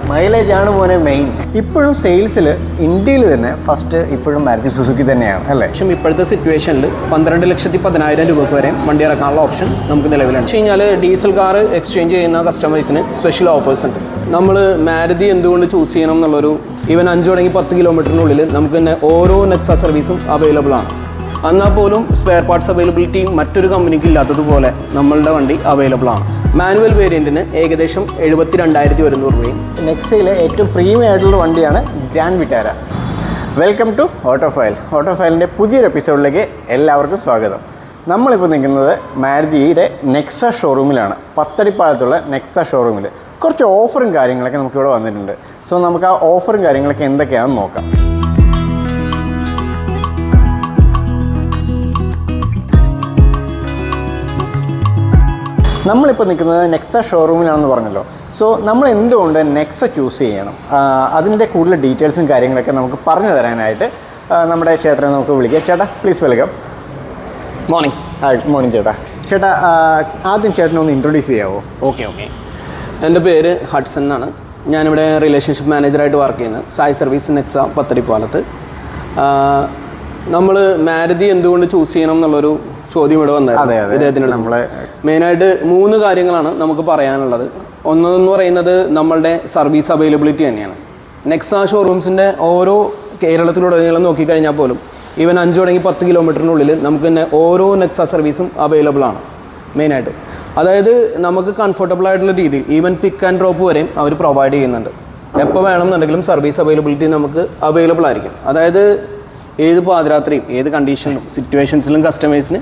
മൈലേജാണ് മോനെ മെയിൻ. ഇപ്പോഴും സെയിൽസിൽ ഇന്ത്യയിൽ തന്നെ ഫസ്റ്റ് ഇപ്പോഴും മാരുതി സുസുക്കി തന്നെയാണ് അല്ലേ? പക്ഷേ ഇപ്പോഴത്തെ സിറ്റുവേഷനിൽ 12,10,000 രൂപയ്ക്ക് വരെ വണ്ടി ഇറക്കാനുള്ള ഓപ്ഷൻ നമുക്ക് നിലവിലുണ്ട്. പക്ഷേ കഴിഞ്ഞാൽ ഡീസൽ കാർ എക്സ്ചേഞ്ച് ചെയ്യുന്ന കസ്റ്റമേഴ്സിന് സ്പെഷ്യൽ ഓഫേഴ്സ് ഉണ്ട്. നമ്മൾ മാരുതി എന്തുകൊണ്ട് ചൂസ് ചെയ്യണം എന്നുള്ളൊരു ഈവൻ 5 തുടങ്ങി 10 കിലോമീറ്ററിനുള്ളിൽ നമുക്ക് തന്നെ ഓരോ നെക്സ സർവീസും അവൈലബിൾ ആണ്. എന്നാൽ പോലും സ്പെയർ പാർട്സ് അവൈലബിലിറ്റി മറ്റൊരു കമ്പനിക്ക് ഇല്ലാത്തതുപോലെ നമ്മളുടെ വണ്ടി അവൈലബിൾ ആണ്. മാനുവൽ വേരിയൻറ്റിന് ഏകദേശം 72,100 രൂപയും. നെക്സയിലെ ഏറ്റവും പ്രീമിയം ആയിട്ടുള്ള വണ്ടിയാണ് ഗ്രാൻഡ് വിറ്റാര. വെൽക്കം ടു ഓട്ടോഫയലിൻ്റെ പുതിയൊരു എപ്പിസോഡിലേക്ക് എല്ലാവർക്കും സ്വാഗതം. നമ്മളിപ്പോൾ നിൽക്കുന്നത് മാരുതിയുടെ നെക്സ ഷോറൂമിലാണ്, പത്തടിപ്പാലത്തുള്ള നെക്സ ഷോറൂമിൽ. കുറച്ച് ഓഫറും കാര്യങ്ങളൊക്കെ നമുക്കിവിടെ വന്നിട്ടുണ്ട്. സോ നമുക്ക് ആ ഓഫറും കാര്യങ്ങളൊക്കെ എന്തൊക്കെയാണെന്ന് നോക്കാം. നമ്മളിപ്പോൾ നിൽക്കുന്നത് നെക്സ ഷോറൂമിലാണെന്ന് പറഞ്ഞല്ലോ. സോ നമ്മൾ എന്തുകൊണ്ട് നെക്സ ചൂസ് ചെയ്യണം, അതിൻ്റെ കൂടുതൽ ഡീറ്റെയിൽസും കാര്യങ്ങളൊക്കെ നമുക്ക് പറഞ്ഞു തരാനായിട്ട് നമ്മുടെ ചേട്ടനെ നമുക്ക് വിളിക്കാം. ചേട്ടാ പ്ലീസ് വെൽക്കം. മോർണിംഗ്. മോർണിംഗ് ചേട്ടാ. ആദ്യം ചേട്ടനെ ഒന്ന് ഇൻട്രൊഡ്യൂസ് ചെയ്യാമോ? ഓക്കെ. എൻ്റെ പേര് ഹഡ്സൺ എന്നാണ്. ഞാനിവിടെ റിലേഷൻഷിപ്പ് മാനേജറായിട്ട് വർക്ക് ചെയ്യുന്നത് സായി സർവീസ് നെക്സ പത്തടിപ്പാലത്ത്. നമ്മൾ മാരുതി എന്തുകൊണ്ട് ചൂസ് ചെയ്യണം എന്നുള്ളൊരു ചോദ്യം ഇവിടെ വന്നത് ഇദ്ദേഹത്തിൻ്റെ നമ്മളെ മെയിനായിട്ട് 3 കാര്യങ്ങളാണ് നമുക്ക് പറയാനുള്ളത്. ഒന്നെന്ന് പറയുന്നത് നമ്മളുടെ സർവീസ് അവൈലബിലിറ്റി തന്നെയാണ്. നെക്സ ഷോറൂംസിൻ്റെ ഓരോ കേരളത്തിലുടനീളം നോക്കിക്കഴിഞ്ഞാൽ പോലും ഈവൻ 5 തുടങ്ങി 10 കിലോമീറ്ററിനുള്ളിൽ നമുക്ക് തന്നെ ഓരോ നെക്സ സർവീസും അവൈലബിൾ ആണ് മെയിനായിട്ട്. അതായത് നമുക്ക് കംഫർട്ടബിൾ ആയിട്ടുള്ള രീതിയിൽ ഈവൻ പിക്ക് ആൻഡ് ഡ്രോപ്പ് വരെയും അവർ പ്രൊവൈഡ് ചെയ്യുന്നുണ്ട്. എപ്പോൾ വേണമെന്നുണ്ടെങ്കിലും സർവീസ് അവൈലബിലിറ്റി നമുക്ക് അവൈലബിൾ ആയിരിക്കും. അതായത് ഏത് പാതിരാത്രിയും ഏത് കണ്ടീഷനിലും സിറ്റുവേഷൻസിലും കസ്റ്റമേഴ്സിന്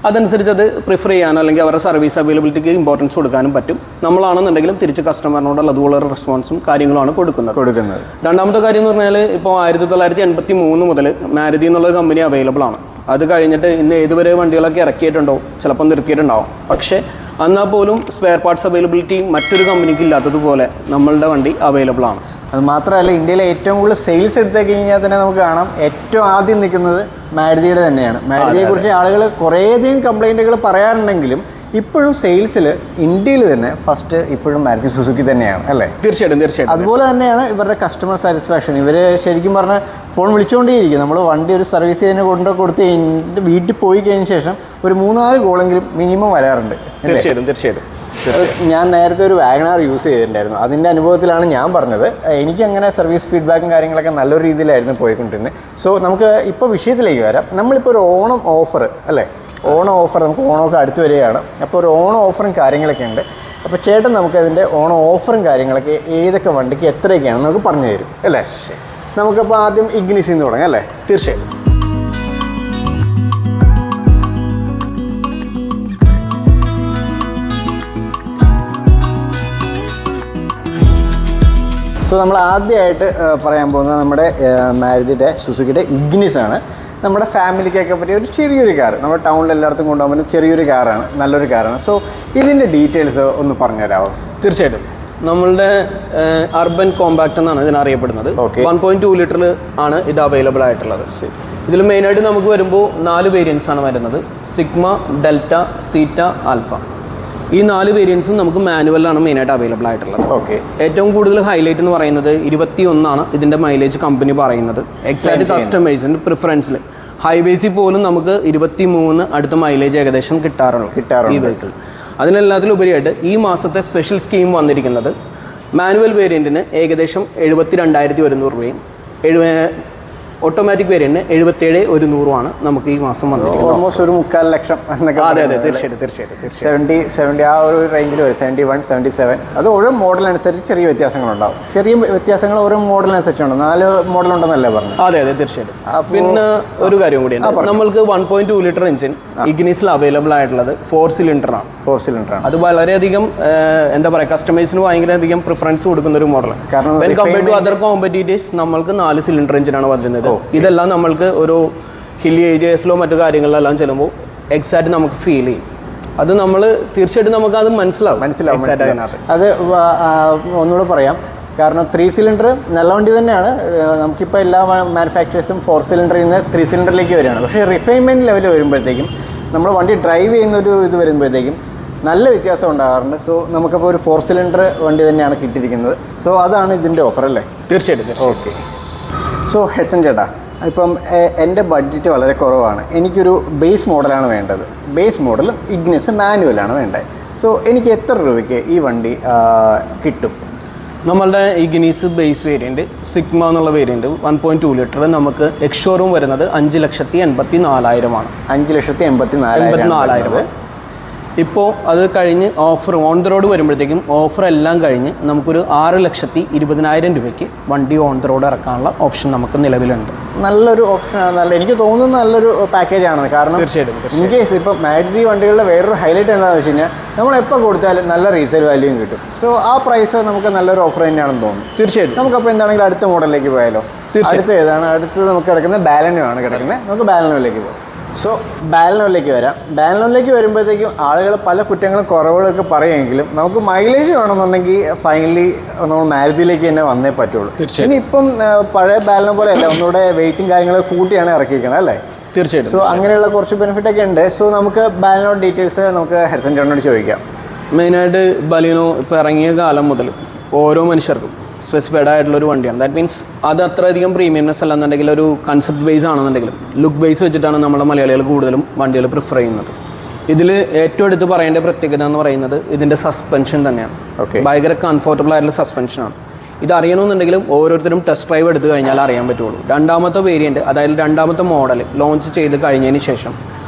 അതനുസരിച്ച് അത് പ്രിഫർ ചെയ്യാനോ അല്ലെങ്കിൽ അവരുടെ സർവീസ് അവൈലബിലിറ്റിക്ക് ഇമ്പോർട്ടൻസ് കൊടുക്കാനും പറ്റും. നമ്മളാണെന്നുണ്ടെങ്കിലും തിരിച്ച് കസ്റ്റമറിനോടുള്ള അതുപോലെ റെസ്പോൺസും കാര്യങ്ങളുമാണ് കൊടുക്കുന്നത്. രണ്ടാമത്തെ കാര്യം എന്ന് പറഞ്ഞാൽ ഇപ്പോൾ 1983 മുതൽ മാരുതി എന്നുള്ളൊരു കമ്പനി അവൈലബിൾ ആണ്. അത് കഴിഞ്ഞിട്ട് ഇന്ന് ഏതുവരെ വണ്ടികളൊക്കെ ഇറക്കിയിട്ടുണ്ടോ, ചിലപ്പോൾ നിർത്തിയിട്ടുണ്ടാവും. പക്ഷേ എന്നാൽ പോലും സ്പെയർ പാർട്സ് അവൈലബിലിറ്റി മറ്റൊരു കമ്പനിക്ക് ഇല്ലാത്തതുപോലെ നമ്മളുടെ വണ്ടി അവൈലബിൾ ആണ്. അത് മാത്രമല്ല, ഇന്ത്യയിലെ ഏറ്റവും കൂടുതൽ സെയിൽസ് എടുത്തു കഴിഞ്ഞാൽ തന്നെ നമുക്ക് കാണാം ഏറ്റവും ആദ്യം നിൽക്കുന്നത് മാരുതിയുടെ തന്നെയാണ്. മാരുതിയെക്കുറിച്ച് ആളുകൾ കുറേയധികം കംപ്ലൈൻറ്റുകൾ പറയാറുണ്ടെങ്കിലും ഇപ്പോഴും സെയിൽസിൽ ഇന്ത്യയിൽ തന്നെ ഫസ്റ്റ് ഇപ്പോഴും മാരുതി സുസുക്കി തന്നെയാണ് അല്ലേ? തീർച്ചയായിട്ടും. അതുപോലെ തന്നെയാണ് ഇവരുടെ കസ്റ്റമർ സാറ്റിസ്ഫാക്ഷൻ. ഇവർ ശരിക്കും പറഞ്ഞാൽ ഫോൺ വിളിച്ചുകൊണ്ടേയിരിക്കും. നമ്മൾ വണ്ടി ഒരു സർവീസ് ചെയ്തതിന് കൊടുത്ത് കഴിഞ്ഞിട്ട് വീട്ടിൽ പോയി കഴിഞ്ഞ ശേഷം ഒരു 3-4 കോളെങ്കിലും മിനിമം വരാറുണ്ട്. തീർച്ചയായിട്ടും. ഞാൻ നേരത്തെ ഒരു വാഗണാർ യൂസ് ചെയ്തിട്ടുണ്ടായിരുന്നു. അതിൻ്റെ അനുഭവത്തിലാണ് ഞാൻ പറഞ്ഞത്. എനിക്കങ്ങനെ സർവീസ് ഫീഡ്ബാക്കും കാര്യങ്ങളൊക്കെ നല്ലൊരു രീതിയിലായിരുന്നു പോയിക്കൊണ്ടിരുന്നത്. സോ നമുക്ക് ഇപ്പോൾ വിഷയത്തിലേക്ക് വരാം. നമ്മളിപ്പോൾ ഒരു ഓണം ഓഫർ അല്ലേ, ഓണം ഓഫർ, നമുക്ക് ഓണമൊക്കെ അടുത്ത് വരികയാണ്. അപ്പോൾ ഒരു ഓണം ഓഫറും കാര്യങ്ങളൊക്കെ ഉണ്ട്. അപ്പോൾ ചേട്ടൻ നമുക്കതിൻ്റെ ഓണം ഓഫറും കാര്യങ്ങളൊക്കെ ഏതൊക്കെ വണ്ടിക്ക് എത്രയൊക്കെയാണെന്ന് നമുക്ക് പറഞ്ഞു തരും അല്ലേ? നമുക്കപ്പോൾ ആദ്യം ഇഗ്നിസിൽ നിന്ന് തുടങ്ങാം അല്ലേ? തീർച്ചയായും. സോ നമ്മൾ ആദ്യമായിട്ട് പറയാൻ പോകുന്നത് നമ്മുടെ മാരുതിയുടെ സുസുക്കിയുടെ ഇഗ്നിസ് ആണ്. നമ്മുടെ ഫാമിലിക്കൊക്കെ പറ്റിയ ഒരു ചെറിയൊരു കാർ, നമ്മുടെ ടൗണിൽ എല്ലായിടത്തും കൊണ്ടുപോകാൻ പറ്റുന്ന ചെറിയൊരു കാറാണ്, നല്ലൊരു കാറാണ്. സോ ഇതിൻ്റെ ഡീറ്റെയിൽസ് ഒന്ന് പറഞ്ഞു തരാമോ? തീർച്ചയായിട്ടും. നമ്മളുടെ അർബൻ കോമ്പാക്ട് എന്നാണ് ഇതിനറിയപ്പെടുന്നത്. 1.2 ലിറ്ററിൽ ആണ് ഇത് അവൈലബിൾ ആയിട്ടുള്ളത്. ഇതിൽ മെയിനായിട്ട് നമുക്ക് വരുമ്പോൾ 4 വേരിയൻസ് ആണ് വരുന്നത്: സിഗ്മ, ഡെൽറ്റ, സീറ്റ, ആൽഫ. ഈ 4 വേരിയൻസും നമുക്ക് മാനുവലാണ് മെയിനായിട്ട് അവൈലബിൾ ആയിട്ടുള്ളത്. ഏറ്റവും കൂടുതൽ ഹൈലൈറ്റ് എന്ന് പറയുന്നത് 21 ഇതിൻ്റെ മൈലേജ് കമ്പനി പറയുന്നത്. എക്സാക്ട് കസ്റ്റമേഴ്സിൻ്റെ പ്രിഫറൻസിൽ ഹൈവേസിൽ പോലും നമുക്ക് 23 അടുത്ത മൈലേജ് ഏകദേശം കിട്ടാറുള്ളൂ ഈ വെഹിക്കിൾ. അതിനെല്ലാത്തിലും ഉപരിയായിട്ട് ഈ മാസത്തെ സ്പെഷ്യൽ സ്കീം വന്നിരിക്കുന്നത് മാനുവൽ വേരിയൻറ്റിന് ഏകദേശം 72,100 രൂപയും ഓട്ടോമാറ്റിക് വേരിയൻറ്റിന് 77,100 നമുക്ക് ഈ മാസം വന്നിരിക്കുന്നത്. ഓൾമോസ്റ്റ് ഒരു 3/4 ലക്ഷം എന്നൊക്കെ. അതെ, തീർച്ചയായിട്ടും. 70 ആ ഒരു റേഞ്ചിൽ വരും. 71, 77. അത് ഓരോ മോഡൽ അനുസരിച്ച് ചെറിയ വ്യത്യാസങ്ങളുണ്ടാവും. ചെറിയ വ്യത്യാസങ്ങൾ ഓരോ മോഡലിനനുസരിച്ചുണ്ട്. 4 മോഡലുണ്ടെന്നല്ലേ പറഞ്ഞു? അതെ, തീർച്ചയായിട്ടും. പിന്നെ ഒരു കാര്യം കൂടിയാണ്, നമ്മൾക്ക് 1.2 ലിറ്റർ എഞ്ചിൻ ഇഗ്നിസിൽ അവൈലബിൾ ആയിട്ടുള്ളത് 4 സിലിണ്ടറാണ്. അത് വളരെയധികം എന്താ പറയുക, കസ്റ്റമേഴ്സിന് ഭയങ്കരധികം പ്രിഫറൻസ് കൊടുക്കുന്ന ഒരു മോഡലാണ്. കാരണം കമ്പയർഡ് ടു അതർ കോമ്പറ്റീറ്റേഴ്സ് നമ്മൾക്ക് 4 സിലിണ്ടർ എഞ്ചിനാണ് വരുന്നത്. ഇതെല്ലാം നമ്മൾക്ക് ഒരു ഹില്ലി ഏരിയസിലോ മറ്റു കാര്യങ്ങളിലെല്ലാം ചെല്ലുമ്പോൾ എക്സാക്ട് നമുക്ക് ഫീൽ ചെയ്യും. അത് നമ്മൾ തീർച്ചയായിട്ടും നമുക്കത് മനസ്സിലാവും. അത് ഒന്നുകൂടെ പറയാം. കാരണം 3 സിലിണ്ടർ നല്ല വണ്ടി തന്നെയാണ്. നമുക്കിപ്പോൾ എല്ലാ മാനുഫാക്ചറേഴ്സും 4 സിലിണ്ടറിൽ നിന്ന് 3 സിലിണ്ടറിലേക്ക് വരികയാണ്. പക്ഷേ റിഫൈൻമെൻറ്റ് ലെവൽ വരുമ്പോഴത്തേക്കും നമ്മൾ വണ്ടി ഡ്രൈവ് ചെയ്യുന്ന ഒരു ഇത് വരുമ്പോഴത്തേക്കും നല്ല വ്യത്യാസം ഉണ്ടാകാറുണ്ട്. സോ നമുക്കപ്പോൾ ഒരു 4 സിലിണ്ടർ വണ്ടി തന്നെയാണ് കിട്ടിയിരിക്കുന്നത്. സോ അതാണ് ഇതിൻ്റെ ഓഫർ അല്ലേ? തീർച്ചയായിട്ടും. ഓക്കെ. സോ ഹെഡ്സൺ ചേട്ടാ, ഇപ്പം എൻ്റെ ബഡ്ജറ്റ് വളരെ കുറവാണ്. എനിക്കൊരു ബേസ് മോഡലാണ് വേണ്ടത്. ബേസ് മോഡൽ ഇഗ്നിസ് മാനുവലാണ് വേണ്ടത്. സോ എനിക്ക് എത്ര രൂപയ്ക്ക് ഈ വണ്ടി കിട്ടും? നമ്മളുടെ ഇഗ്നിസ് ബേസ് വേരിയൻറ്റ് സിഗ്മ എന്നുള്ള വേരിയൻറ്റ് 1.2 ലിറ്റർ നമുക്ക് എക്സ്ഷോറൂം വരുന്നത് 5,84,000 5,84,000. ഇപ്പോൾ അത് കഴിഞ്ഞ് ഓഫർ ഓൺ ദ റോഡ് വരുമ്പോഴത്തേക്കും ഓഫർ എല്ലാം കഴിഞ്ഞ് നമുക്കൊരു 6,20,000 രൂപയ്ക്ക് വണ്ടി ഓൺ ദ റോഡ് ഇറക്കാനുള്ള ഓപ്ഷൻ നമുക്ക് നിലവിലുണ്ട്. നല്ലൊരു ഓപ്ഷനാണ്. എനിക്ക് തോന്നുന്നു നല്ലൊരു പാക്കേജ് ആണ്. കാരണം തീർച്ചയായിട്ടും ഇൻ കേസ് ഇപ്പം മാരുതി വണ്ടികളുടെ വേറൊരു ഹൈലൈറ്റ് എന്താണെന്ന് വെച്ച് കഴിഞ്ഞാൽ നമ്മൾ എപ്പോൾ കൊടുത്താലും നല്ല റീസെയിൽ വാല്യൂയും കിട്ടും. സോ ആ പ്രൈസ് നമുക്ക് നല്ലൊരു ഓഫർ തന്നെയാണെന്ന് തോന്നുന്നു. തീർച്ചയായിട്ടും. നമുക്കപ്പോൾ എന്താണെങ്കിലും അടുത്ത മോഡലിലേക്ക് പോയാലോ? അടുത്ത ഏതാണ്? അടുത്തത് നമുക്ക് കിടക്കുന്നത് ബാലനോ ആണ് കിടക്കുന്നത്. നമുക്ക് ബാലനോയിലേക്ക് പോകാം. സോ ബാലനോയിലേക്ക് വരാം. ബാലനോയിലേക്ക് വരുമ്പോഴത്തേക്കും ആളുകൾ പല കുറ്റങ്ങളും കുറവുകളൊക്കെ പറയുമെങ്കിലും നമുക്ക് മൈലേജ് വേണമെന്നുണ്ടെങ്കിൽ ഫൈനലി നമ്മൾ മാരുതിയിലേക്ക് തന്നെ വന്നേ പറ്റുള്ളൂ. ഇനി ഇപ്പം പഴയ ബാലനോ പോലെ അല്ല, ഒന്നുകൂടെ വെയിറ്റും കാര്യങ്ങളൊക്കെ കൂട്ടിയാണ് ഇറക്കിയിരിക്കണം അല്ലേ? തീർച്ചയായിട്ടും. സോ അങ്ങനെയുള്ള കുറച്ച് ബെനിഫിറ്റ് ഒക്കെ ഉണ്ട്. സോ നമുക്ക് ബാലനോ ഡീറ്റെയിൽസ് നമുക്ക് ഹെഡ്സൺ ചേട്ടനോട് ചോദിക്കാം. മെയിനായിട്ട് ബലിനോ ഇപ്പോൾ ഇറങ്ങിയ കാലം മുതൽ ഓരോ മനുഷ്യർക്കും സ്പെസിഫൈഡ് ആയിട്ടുള്ളൊരു വണ്ടിയാണ്. ദാറ്റ് മീൻസ് അത് അത്രയധികം പ്രീമിയംനെസ് അല്ലെന്നുണ്ടെങ്കിൽ ഒരു കൺസെപ്റ്റ് ബേസ് ആണെന്നുണ്ടെങ്കിലും ലുക്ക് ബേസ് വെച്ചിട്ടാണ് നമ്മുടെ മലയാളികൾ കൂടുതലും വണ്ടികൾ പ്രിഫർ ചെയ്യുന്നത്. ഇതിൽ ഏറ്റവും എടുത്ത് പറയേണ്ട പ്രത്യേകത എന്ന് പറയുന്നത് ഇതിൻ്റെ സസ്പെൻഷൻ തന്നെയാണ്. ഭയങ്കര കംഫർട്ടബിൾ ആയിട്ടുള്ള സസ്പെൻഷനാണ്. ഇത് അറിയണമെന്നുണ്ടെങ്കിലും ഓരോരുത്തരും ടെസ്റ്റ് ഡ്രൈവ് എടുത്തു കഴിഞ്ഞാൽ അറിയാൻ പറ്റുള്ളൂ. രണ്ടാമത്തെ വേരിയൻറ്റ്, അതായത് രണ്ടാമത്തെ മോഡൽ ലോഞ്ച് ചെയ്ത് കഴിഞ്ഞതിന് ശേഷം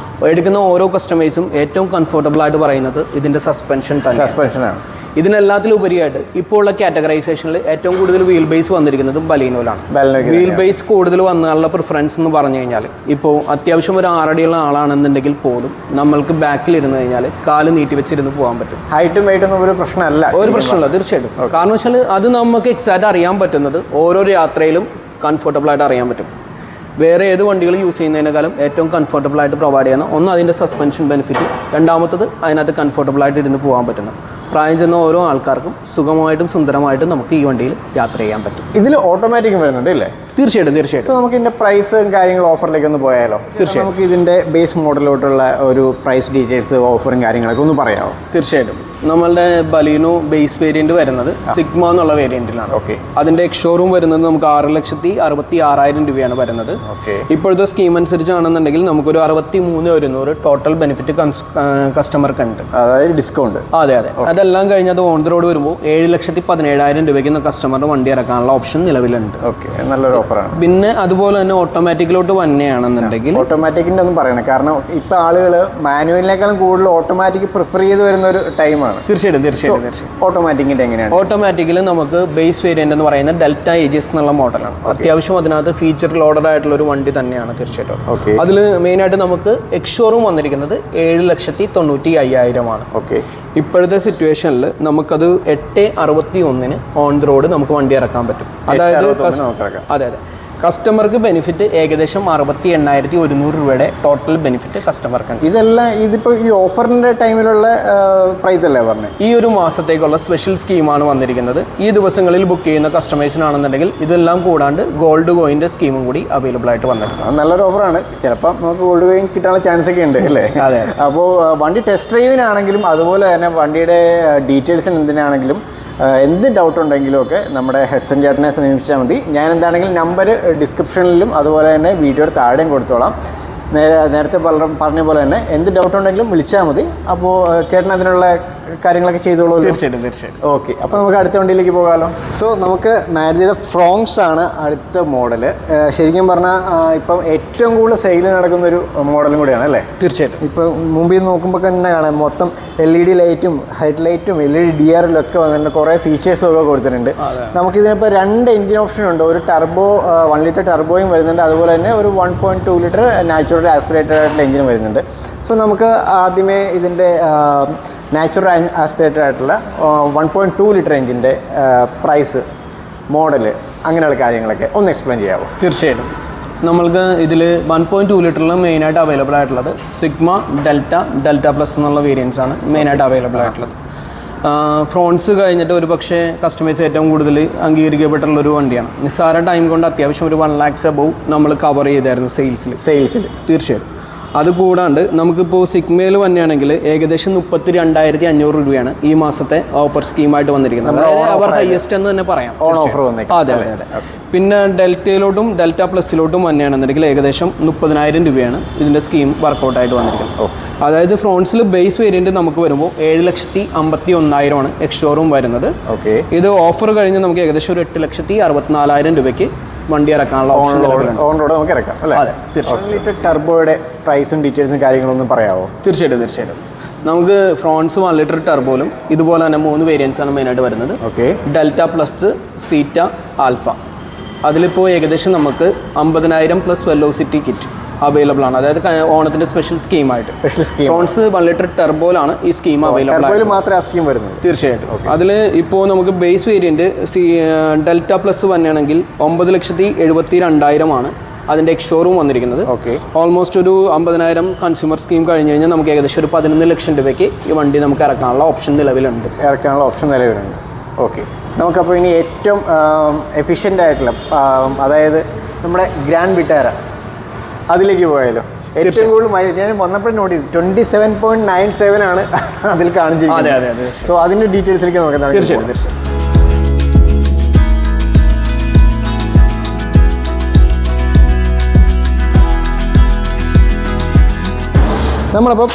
എടുക്കുന്ന ഓരോ കസ്റ്റമേഴ്സും ഏറ്റവും കംഫർട്ടബിൾ ആയിട്ട് പറയുന്നത് ഇതിൻ്റെ സസ്പെൻഷനാണ്. ഇതിനെല്ലാത്തിലും ഉപരിയായിട്ട് ഇപ്പോൾ ഉള്ള കാറ്റഗറൈസേഷനിൽ ഏറ്റവും കൂടുതൽ വീൽ ബേസ് വന്നിരിക്കുന്നത് ബലീനോയിലാണ്. വീൽ ബേസ് കൂടുതൽ വന്നാലുള്ള പ്രിഫറൻസ് എന്ന് പറഞ്ഞു കഴിഞ്ഞാൽ ഇപ്പോൾ അത്യാവശ്യം ഒരു 6 അടിയുള്ള ആളാണെന്നുണ്ടെങ്കിൽ പോലും നമ്മൾക്ക് ബാക്കിൽ ഇരുന്ന് കഴിഞ്ഞാൽ കാല് നീട്ടി വെച്ചിരുന്ന് പോകാൻ പറ്റും. ഹൈറ്റും വെയിറ്റൊന്നും ഒരു പ്രശ്നമല്ല. തീർച്ചയായിട്ടും. കാരണം വെച്ചാൽ അത് നമുക്ക് എക്സാക്റ്റ് അറിയാൻ പറ്റുന്നത് ഓരോ യാത്രയിലും കംഫർട്ടബിൾ ആയിട്ട് അറിയാൻ പറ്റും. വേറെ ഏത് വണ്ടികൾ യൂസ് ചെയ്യുന്നതിനേക്കാളും ഏറ്റവും കംഫർട്ടബിൾ ആയിട്ട് പ്രൊവൈഡ് ചെയ്യുന്ന ഒന്ന് അതിൻ്റെ സസ്പെൻഷൻ ബെനിഫിറ്റ്, രണ്ടാമത്തത് അതിനകത്ത് കംഫർട്ടബിൾ ആയിട്ട് ഇരുന്ന് പോകാൻ പറ്റുന്നത്. പ്രായം ചെന്ന ഓരോ ആൾക്കാർക്കും സുഖമായിട്ടും സുന്ദരമായിട്ടും നമുക്ക് ഈ വണ്ടിയിൽ യാത്ര ചെയ്യാൻ പറ്റും. ഇതിൽ ഓട്ടോമാറ്റിക് വരുന്നുണ്ട് അല്ലേ? തീർച്ചയായിട്ടും. നമുക്ക് ഇതിൻ്റെ പ്രൈസും കാര്യങ്ങളും ഓഫറിലേക്ക് ഒന്ന് പോയാലോ? തീർച്ചയായും. നമുക്ക് ഇതിൻ്റെ ബേസ് മോഡലോട്ടുള്ള ഒരു പ്രൈസ് ഡീറ്റെയിൽസ് ഓഫറും കാര്യങ്ങളൊക്കെ ഒന്ന് പറയാമോ? തീർച്ചയായിട്ടും. നമ്മളുടെ ബലീനോ ബേസ് വേരിയൻറ്റ് വരുന്നത് സിഗ്മ എന്നുള്ള വേരിയൻറ്റിലാണ്. അതിൻ്റെ എക്സ്ഷോറൂം വരുന്നത് നമുക്ക് 6,66,000 രൂപയാണ് വരുന്നത്. ഇപ്പോഴത്തെ സ്കീം അനുസരിച്ചാണെന്നുണ്ടെങ്കിൽ നമുക്കൊരു 63,100 ടോട്ടൽ ബെനിഫിറ്റ് കസ്റ്റമർക്ക് ഉണ്ട്, അതായത് ഡിസ്കൗണ്ട്. അതെ. അതെല്ലാം കഴിഞ്ഞ് അത് ഓൺ ദ റോഡ് വരുമ്പോൾ 7,17,000 രൂപയ്ക്ക് കസ്റ്റമറിന് വണ്ടി ഇറക്കാനുള്ള ഓപ്ഷൻ നിലവിലുണ്ട്. നല്ലൊരു ഓഫറാണ്. പിന്നെ അതുപോലെ തന്നെ ഓട്ടോമാറ്റിക്കിലോട്ട് തന്നെയാണെന്നുണ്ടെങ്കിൽ ഓട്ടോമാറ്റിക്കിൻ്റെ ഒന്നും പറയണം. കാരണം ഇപ്പോൾ ആളുകൾ മാനുവലിനേക്കാളും കൂടുതൽ ഓട്ടോമാറ്റിക് പ്രിഫർ ചെയ്ത് വരുന്ന ഒരു ടൈമാണ്. തീർച്ചയായിട്ടും. ഓട്ടോമാറ്റിക്കിൻ്റെ എങ്ങനെയാണ്? ഓട്ടോമാറ്റിക്കിൽ നമുക്ക് ബേസ് വേരിയന്റ് എന്ന് പറയുന്നത് ഡെൽറ്റ ഏജസ് എന്നുള്ള മോഡലാണ്. അത്യാവശ്യം അതിനകത്ത് ഫീച്ചർ ലോഡഡ് ആയിട്ടുള്ള ഒരു വണ്ടി തന്നെയാണ്. തീർച്ചയായിട്ടും. അതിൽ മെയിനായിട്ട് നമുക്ക് എക്സ്ഷോറൂം വന്നിരിക്കുന്നത് 7,95,000 ഇപ്പോഴത്തെ സിറ്റുവേഷനിൽ നമുക്കത് 8,61 ഓൺ ദ റോഡ് നമുക്ക് വണ്ടി ഇറക്കാൻ പറ്റും. അതായത് അതെ കസ്റ്റമർക്ക് ബെനിഫിറ്റ് ഏകദേശം 68,100 രൂപയുടെ ടോട്ടൽ ബെനിഫിറ്റ് കസ്റ്റമർക്ക്. ഇതെല്ലാം ഇതിപ്പോൾ ഈ ഓഫറിൻ്റെ ടൈമിലുള്ള പ്രൈസ് അല്ലേ പറഞ്ഞത്? ഈ ഒരു മാസത്തേക്കുള്ള സ്പെഷ്യൽ സ്കീമാണ് വന്നിരിക്കുന്നത്. ഈ ദിവസങ്ങളിൽ ബുക്ക് ചെയ്യുന്ന കസ്റ്റമേഴ്സിനാണെന്നുണ്ടെങ്കിൽ ഇതെല്ലാം കൂടാണ്ട് ഗോൾഡ് കോയിൻ്റെ സ്കീമും കൂടി അവൈലബിൾ ആയിട്ട് വന്നിട്ടുണ്ട്. നല്ലൊരു ഓഫറാണ്. ചിലപ്പോൾ നമുക്ക് ഗോൾഡ് കോയിൻ കിട്ടാനുള്ള ചാൻസ് ഒക്കെ ഉണ്ട് അല്ലേ? അതെ. അപ്പോൾ വണ്ടി ടെസ്റ്റ് ഡ്രൈവിനാണെങ്കിലും അതുപോലെ തന്നെ വണ്ടിയുടെ ഡീറ്റെയിൽസിന് എന്തിനാണെങ്കിലും എന്ത് ഡൗട്ട് ഉണ്ടെങ്കിലും ഒക്കെ നമ്മുടെ ഹെഡ്സൺ ചേട്ടനെ സമീപിച്ചാൽ മതി. ഞാൻ എന്താണെങ്കിലും നമ്പർ ഡിസ്ക്രിപ്ഷനിലും അതുപോലെ തന്നെ വീഡിയോയുടെ താഴെയും കൊടുത്തോളാം. നേരത്തെ പറഞ്ഞ പോലെ തന്നെ എന്ത് ഡൗട്ട് ഉണ്ടെങ്കിലും വിളിച്ചാൽ മതി. അപ്പോൾ ചേട്ടൻ അതിനുള്ള കാര്യങ്ങളൊക്കെ ചെയ്തോളൂ. തീർച്ചയായിട്ടും. ഓക്കെ, അപ്പോൾ നമുക്ക് അടുത്ത വണ്ടിയിലേക്ക് പോകാമല്ലോ. സോ നമുക്ക് മാരുതിയുടെ ഫ്രോങ്സ് ആണ് അടുത്ത മോഡൽ. ശരിക്കും പറഞ്ഞാൽ ഇപ്പം ഏറ്റവും കൂടുതൽ സെയിൽ നടക്കുന്ന ഒരു മോഡലും കൂടിയാണ് അല്ലേ? തീർച്ചയായിട്ടും. ഇപ്പോൾ മുമ്പിൽ നോക്കുമ്പോൾ തന്നെ കാണാം മൊത്തം LED ലൈറ്റും ഹെഡ് ലൈറ്റും LED DRL ഒക്കെ വന്നിട്ടുണ്ട്. കുറേ ഫീച്ചേഴ്സും ഒക്കെ കൊടുത്തിട്ടുണ്ട്. നമുക്കിതിനിപ്പോൾ 2 എഞ്ചിൻ ഓപ്ഷൻ ഉണ്ട്. ഒരു ടർബോ 1 ലിറ്റർ ടർബോയും വരുന്നുണ്ട്, അതുപോലെ തന്നെ ഒരു 1.2 ലിറ്റർ നാച്ചുറൽ ആസ്പിറേറ്റഡ് ആയിട്ടുള്ള എഞ്ചിനും വരുന്നുണ്ട്. സോ നമുക്ക് ആദ്യമേ ഇതിൻ്റെ നാച്ചുറൽ ആസ്പിറേറ്റഡ് ആയിട്ടുള്ള 1.2 ലിറ്റർ എഞ്ചിൻ്റെ പ്രൈസ്, മോഡൽ, അങ്ങനെയുള്ള കാര്യങ്ങളൊക്കെ ഒന്ന് എക്സ്പ്ലെയിൻ ചെയ്യാമോ? തീർച്ചയായിട്ടും. നമ്മൾക്ക് ഇതിൽ 1.2 ലിറ്ററിൽ മെയിനായിട്ട് അവൈലബിൾ ആയിട്ടുള്ളത് സിഗ്മ, ഡെൽറ്റ പ്ലസ് എന്നുള്ള വേരിയൻസ് ആണ് മെയിനായിട്ട് അവൈലബിൾ ആയിട്ടുള്ളത്. ഫ്രോൺസ് കഴിഞ്ഞിട്ട് ഒരു പക്ഷേ കസ്റ്റമേഴ്സ് ഏറ്റവും കൂടുതൽ അംഗീകരിക്കപ്പെട്ടുള്ളൊരു വണ്ടിയാണ്. നിസ്സാര ടൈം കൊണ്ട് അത്യാവശ്യം ഒരു 1 lakhs above നമ്മൾ കവർ ചെയ്തായിരുന്നു സെയിൽസിൽ. തീർച്ചയായിട്ടും. അത് കൂടാണ്ട് നമുക്കിപ്പോൾ സിഗ്മയിൽ തന്നെയാണെങ്കിൽ ഏകദേശം 32,500 രൂപയാണ് ഈ മാസത്തെ ഓഫർ സ്കീമായിട്ട് വന്നിരിക്കുന്നത്. അതായത് അവർ ഹയസ്റ്റ് എന്ന് തന്നെ പറയാം. അതെ അതെ അതെ. പിന്നെ ഡെൽറ്റയിലോട്ടും ഡെൽറ്റ പ്ലസിലോട്ടും തന്നെയാണെന്നുണ്ടെങ്കിൽ ഏകദേശം 30,000 രൂപയാണ് ഇതിൻ്റെ സ്കീം വർക്കൗട്ടായിട്ട് വന്നിരിക്കുന്നത്. അതായത് ഫ്രോൺസിൽ ബേസ് വേരിയൻറ്റ് നമുക്ക് വരുമ്പോൾ 7,51,000 എക്സ് ഷോറൂം വരുന്നത്. ഇത് ഓഫർ കഴിഞ്ഞ് നമുക്ക് ഏകദേശം ഒരു 8,64,000 രൂപയ്ക്ക് വണ്ടി ഇറക്കാനുള്ള ഓപ്ഷൻ നമുക്ക് ഇറക്കാം അല്ലേ? അതെ, തീർച്ചയായിട്ടും. ടർബോയുടെ പ്രൈസും ഡീറ്റെയിൽസും കാര്യങ്ങളൊന്നും പറയാമോ? തീർച്ചയായിട്ടും. നമുക്ക് ഫ്രോൺസ് 1 ലിറ്റർ ടർബോയിലും ഇതുപോലെ തന്നെ 3 വേരിയൻസ് ആണ് മെയിനായിട്ട് വരുന്നത്. Delta plus, zeta, alpha. അതിലിപ്പോൾ ഏകദേശം നമുക്ക് 50,000 പ്ലസ് വെലോസിറ്റി കിറ്റ് അവൈലബിൾ ആണ്. അതായത് ഓണത്തിന്റെ സ്പെഷ്യൽ സ്കീമായിട്ട് ഫ്രോൺസ് 1 ലിറ്റർ ടർബോയിലാണ് ഈ സ്കീം അവൈലബിൾ ആണ്. തീർച്ചയായിട്ടും. അതിൽ ഇപ്പോൾ നമുക്ക് ബേസ് വേരിയന്റ് ഡെൽറ്റ പ്ലസ് തന്നെയാണെങ്കിൽ 9,72,000 ആണ് അതിൻ്റെ എക്സ് ഷോറൂം വന്നിരിക്കുന്നത്. ഓൾമോസ്റ്റ് ഒരു 50,000 കൺസ്യൂമർ സ്കീം കഴിഞ്ഞ് കഴിഞ്ഞാൽ നമുക്ക് ഏകദേശം ഒരു 11 ലക്ഷം രൂപയ്ക്ക് ഈ വണ്ടി നമുക്ക് ഇറക്കാനുള്ള ഓപ്ഷൻ നിലവിലുണ്ട്. ഓക്കെ, നമുക്കപ്പോൾ ഇനി ഏറ്റവും എഫിഷ്യൻ്റ് ആയിട്ടുള്ള അതായത് നമ്മുടെ ഗ്രാൻഡ് വിറ്റാര അതിലേക്ക് പോയാലോ? ഏറ്റവും കൂടുതൽ ഞാൻ വന്നപ്പോഴും നോട്ട് ചെയ്തു 27.97 ആണ് അതിൽ കാണിച്ചിരിക്കുന്നത്. സോ അതിൻ്റെ ഡീറ്റെയിൽസിലേക്ക് നോക്കാം. തീർച്ചയായിട്ടും. നമ്മളപ്പം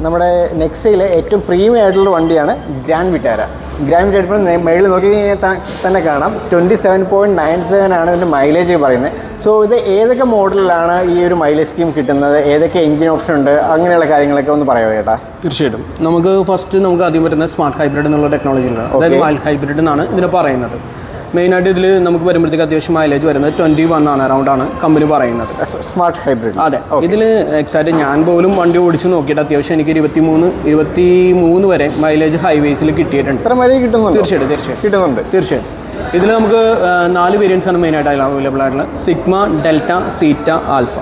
നമ്മുടെ നെക്സയിലെ ഏറ്റവും പ്രീമിയം ആയിട്ടുള്ള വണ്ടിയാണ് ഗ്രാൻഡ് വിറ്റാര. ഗ്രാൻഡ് വിറ്റാര ഇപ്പോൾ മേളിൽ നോക്കി കഴിഞ്ഞാൽ തന്നെ കാണാം 27.97 ആണ് ഇതിൻ്റെ മൈലേജ് പറയുന്നത്. സോ ഇത് ഏതൊക്കെ മോഡലിലാണ് ഈ ഒരു മൈലേജ് സ്കീം കിട്ടുന്നത്, ഏതൊക്കെ എഞ്ചിൻ ഓപ്ഷൻ ഉണ്ട്, അങ്ങനെയുള്ള കാര്യങ്ങളൊക്കെ ഒന്ന് പറയാമോ ചേട്ടാ? തീർച്ചയായിട്ടും. നമുക്ക് ആദ്യം വരുന്നത് സ്മാർട്ട് ഹൈബ്രിഡ് എന്നുള്ള ടെക്നോളജി ഉണ്ട്. അതായത് മൈൽഡ് ഹൈബ്രിഡ് എന്നാണ് ഇതിനെ പറയുന്നത്. മെയിനായിട്ട് ഇതിൽ നമുക്ക് വരുമ്പോഴത്തേക്ക് അത്യാവശ്യം മൈലേജ് വരുന്നത് 21 ആണ്, അറൗണ്ട് ആണ് കമ്പനി പറയുന്നത്. Smart hybrid. അതെ. ഇതിൽ എക്സാക്റ്റ് ഞാൻ പോലും വണ്ടി ഓടിച്ച് നോക്കിയിട്ട് അത്യാവശ്യം എനിക്ക് 23 വരെ മൈലേജ് ഹൈവേസിൽ കിട്ടിയിട്ടുണ്ട്. തീർച്ചയായിട്ടും. ഇതിൽ നമുക്ക് 4 വേരിയൻസ് ആണ് മെയിനായിട്ട് അവൈലബിൾ ആയിട്ടുള്ളത്. Sigma, delta, zeta, alpha.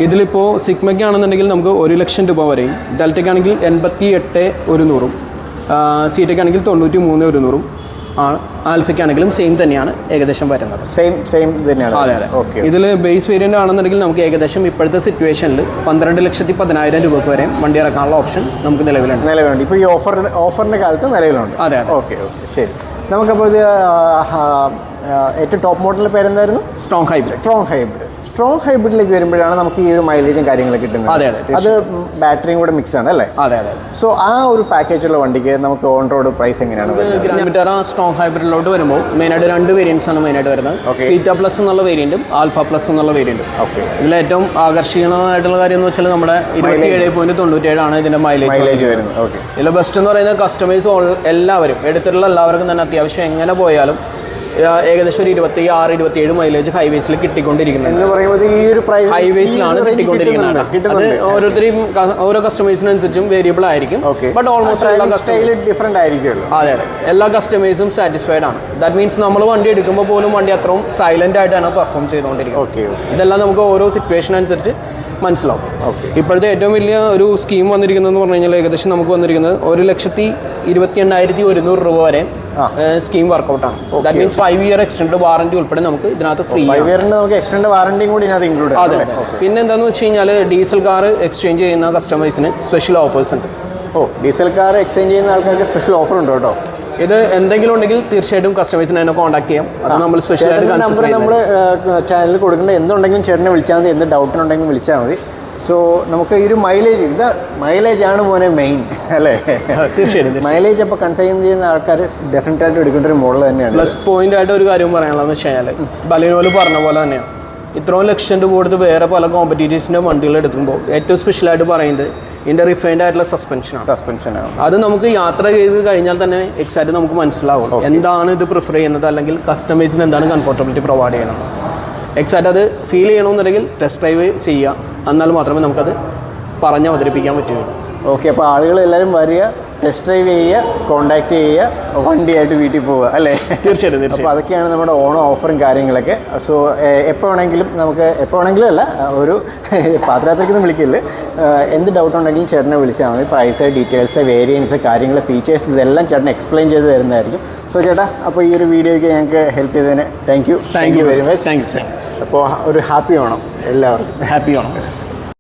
ഇതിലിപ്പോൾ സിഗ്മയ്ക്കാണെന്നുണ്ടെങ്കിൽ നമുക്ക് 1 ലക്ഷം രൂപ വരെയും, ഡെൽറ്റയ്ക്കാണെങ്കിൽ 88,100, സീറ്റയ്ക്കാണെങ്കിൽ 93,100 ആണ്. ആൽഫയ്ക്കാണെങ്കിലും സെയിം തന്നെയാണ് ഏകദേശം വരുന്നത്. സെയിം തന്നെയാണ്. അതെ. ഇതിൽ ബേസ് വേരിയൻ്റ് ആണെന്നുണ്ടെങ്കിൽ നമുക്ക് ഏകദേശം ഇപ്പോഴത്തെ സിറ്റുവേഷനിൽ 12,10,000 രൂപയ്ക്ക് വരെ വണ്ടി ഇറക്കാനുള്ള ഓപ്ഷൻ നമുക്ക് നിലവിലുണ്ട്. ഇപ്പോൾ ഈ ഓഫറിൻ്റെ കാലത്ത് നിലവിലുണ്ട്. അതെ. ഓക്കെ, ശരി. നമുക്കപ്പോൾ ഇത് ഏറ്റവും ടോപ്പ് മോഡലിൻ്റെ പേരെന്തായിരുന്നു? സ്ട്രോങ് ഹൈബ്രിഡിലേക്ക് വരുമ്പോഴാണ് നമുക്ക് ഈ ഒരു മൈലേജും കാര്യങ്ങളൊക്കെ കിട്ടുന്നത്. അതെ. അത് ബാറ്ററിയും കൂടെ മിക്സ് ആണ് അല്ലേ? അതെ. സോ ആ ഒരു പാക്കേജുള്ള വണ്ടിക്ക് നമുക്ക് ഓൺ റോഡ് പ്രൈസ് എങ്ങനെയാണ്? ഗ്രാൻഡ് വിറ്റാര സ്ട്രോങ് ഹൈബ്രിഡിലോട്ട് വരുമ്പോൾ മെയിനായിട്ട് 2 വേരിയൻസ് ആണ് മെയിനായിട്ട് വരുന്നത്. സീറ്റ പ്ലസ് എന്നുള്ള വേരിയൻറ്റും ആൽഫ പ്ലസ് എന്നുള്ള വേരിയൻറ്റും. ഇതിൽ ഏറ്റവും ആകർഷണീയമായിട്ടുള്ള കാര്യം എന്ന് വെച്ചാൽ നമ്മുടെ 27.97 ആണ് ഇതിന്റെ മൈലേജ് വരുന്നത്. ഇതിൽ ബെസ്റ്റ് എന്ന് പറയുന്നത് കസ്റ്റമേഴ്സ് എല്ലാവരും എടുത്തിട്ടുള്ള എല്ലാവർക്കും തന്നെ അത്യാവശ്യം എങ്ങനെ പോയാലും ഏകദേശം ഒരു 26-27 മൈലേജ് ഹൈവേസിൽ കിട്ടിക്കൊണ്ടിരിക്കുന്നത്. ഹൈവേസിലാണ് കിട്ടിക്കൊണ്ടിരിക്കുന്നത്. അത് ഓരോരുത്തരെയും ഓരോ കസ്റ്റമേഴ്സിനനുസരിച്ചും വേരിയബിൾ ആയിരിക്കും. ബട്ട് ഓൾമോസ്റ്റ് അതെ എല്ലാ കസ്റ്റമേഴ്സും സാറ്റിസ്ഫൈഡ് ആണ്. ദാറ്റ് മീൻസ് നമ്മൾ വണ്ടി എടുക്കുമ്പോൾ പോലും വണ്ടി അത്രയും സൈലന്റ് ആയിട്ടാണ് പെർഫോം ചെയ്തുകൊണ്ടിരിക്കുന്നത്. ഇതെല്ലാം നമുക്ക് ഓരോ സിറ്റുവേഷൻ അനുസരിച്ച് മനസ്സിലാവും. ഇപ്പോഴത്തെ ഏറ്റവും വലിയ ഒരു സ്കീം വന്നിരിക്കുന്നതെന്ന് പറഞ്ഞു കഴിഞ്ഞാൽ ഏകദേശം നമുക്ക് വന്നിരിക്കുന്നത് 1,28,100 രൂപ വരെ സ്കീം വർക്കൗട്ടാണ്. That means 5 year extend warranty ഉൾപ്പെടെ നമുക്ക് ഇതിനകത്ത് ഫ്രീ ആണ്. അതെ. പിന്നെ എന്താണെന്ന് വെച്ച് കഴിഞ്ഞാൽ ഡീസൽ കാർ എക്സ്ചേഞ്ച് ചെയ്യുന്ന കസ്റ്റമേഴ്സിന് സ്പെഷ്യൽ ഓഫേഴ്സ് ഉണ്ട്. ഡീസൽ കാർ എക്സ്ചേഞ്ച് ചെയ്യുന്ന ആൾക്കാർക്ക് സ്പെഷ്യൽ ഓഫർ ഉണ്ട് കേട്ടോ. ഇത് എന്തെങ്കിലും ഉണ്ടെങ്കിൽ തീർച്ചയായിട്ടും കസ്റ്റമേഴ്സിനെ എന്നെ കോൺടാക്ട് ചെയ്യാം. അത് നമ്മൾ സ്പെഷ്യലായിട്ട് നമ്പർ നമ്മൾ ചാനലിൽ കൊടുക്കേണ്ട എന്തുണ്ടെങ്കിലും ചേട്ടനെ വിളിച്ചാൽ മതി, എന്ത് ഡൗട്ടിനുണ്ടെങ്കിലും വിളിച്ചാൽ മതി. സോ നമുക്ക് ഈ ഒരു മൈലേജ് ആണ് മോനെ മെയിൻ അല്ലേ? തീർച്ചയായിട്ടും. മൈലേജ് അപ്പോൾ കൺസൈൻ ചെയ്യുന്ന ആൾക്കാർ ഡെഫിനറ്റ് ആയിട്ട് എടുക്കേണ്ട ഒരു മോഡൽ തന്നെയാണ്. പ്ലസ് പോയിന്റ് ആയിട്ട് ഒരു കാര്യം പറയാനുള്ളതെന്ന് വെച്ച് കഴിഞ്ഞാൽ ബലിനോല് പറഞ്ഞ പോലെ തന്നെയാണ്. ഇത്രയും ലക്ഷം രൂപ കൊടുത്ത് വേറെ പല കോമ്പറ്റീറ്റേഴ്സിൻ്റെ വണ്ടികൾ എടുക്കുമ്പോൾ ഏറ്റവും സ്പെഷ്യലായിട്ട് പറയുന്നത് ഇതിൻ്റെ റിഫൈൻഡ് ആയിട്ടുള്ള സസ്പെൻഷനാണ്. അത് നമുക്ക് യാത്ര ചെയ്ത് കഴിഞ്ഞാൽ തന്നെ എക്സാക്റ്റ് നമുക്ക് മനസ്സിലാവും എന്താണ് ഇത് പ്രിഫർ ചെയ്യുന്നത്, അല്ലെങ്കിൽ കസ്റ്റമേഴ്സിന് എന്താണ് കംഫർട്ടബിലിറ്റി പ്രൊവൈഡ് ചെയ്യണം. എക്സാക്റ്റ് അത് ഫീൽ ചെയ്യണമെന്നുണ്ടെങ്കിൽ ടെസ്റ്റ് ഡ്രൈവ് ചെയ്യുക, എന്നാൽ മാത്രമേ നമുക്കത് പറഞ്ഞ് അവതരിപ്പിക്കാൻ പറ്റുകയുള്ളൂ. ഓക്കെ, അപ്പോൾ ആളുകൾ എല്ലാവരും വരിക, ടെസ്റ്റ് ഡ്രൈവ് ചെയ്യുക, കോൺടാക്ട് ചെയ്യുക, വണ്ടിയായിട്ട് വീട്ടിൽ പോവുക അല്ലേ? തീർച്ചയായിട്ടും. അപ്പോൾ അതൊക്കെയാണ് നമ്മുടെ ഓണം ഓഫറും കാര്യങ്ങളൊക്കെ. സോ എപ്പോൾ വേണമെങ്കിലും അല്ല, ഒരു പാത്രത്തിലേക്കൊന്നും വിളിക്കില്ല. എന്ത് ഡൗട്ട് ഉണ്ടെങ്കിലും ചേട്ടനെ വിളിച്ചാൽ മതി. പ്രൈസ്, ഡീറ്റെയിൽസ്, വേരിയൻസ്, കാര്യങ്ങൾ, ഫീച്ചേഴ്സ് ഇതെല്ലാം ചേട്ടൻ എക്സ്പ്ലെയിൻ ചെയ്ത് തരുന്നതായിരിക്കും. സോ ചേട്ടാ, അപ്പോൾ ഈ ഒരു വീഡിയോയ്ക്ക് ഞങ്ങൾക്ക് ഹെൽപ്പ് ചെയ്തതിന് thank you very much. Thank you. അപ്പോൾ ഒരു ഹാപ്പി ഓണം എല്ലാവർക്കും. ഹാപ്പി ഓണം.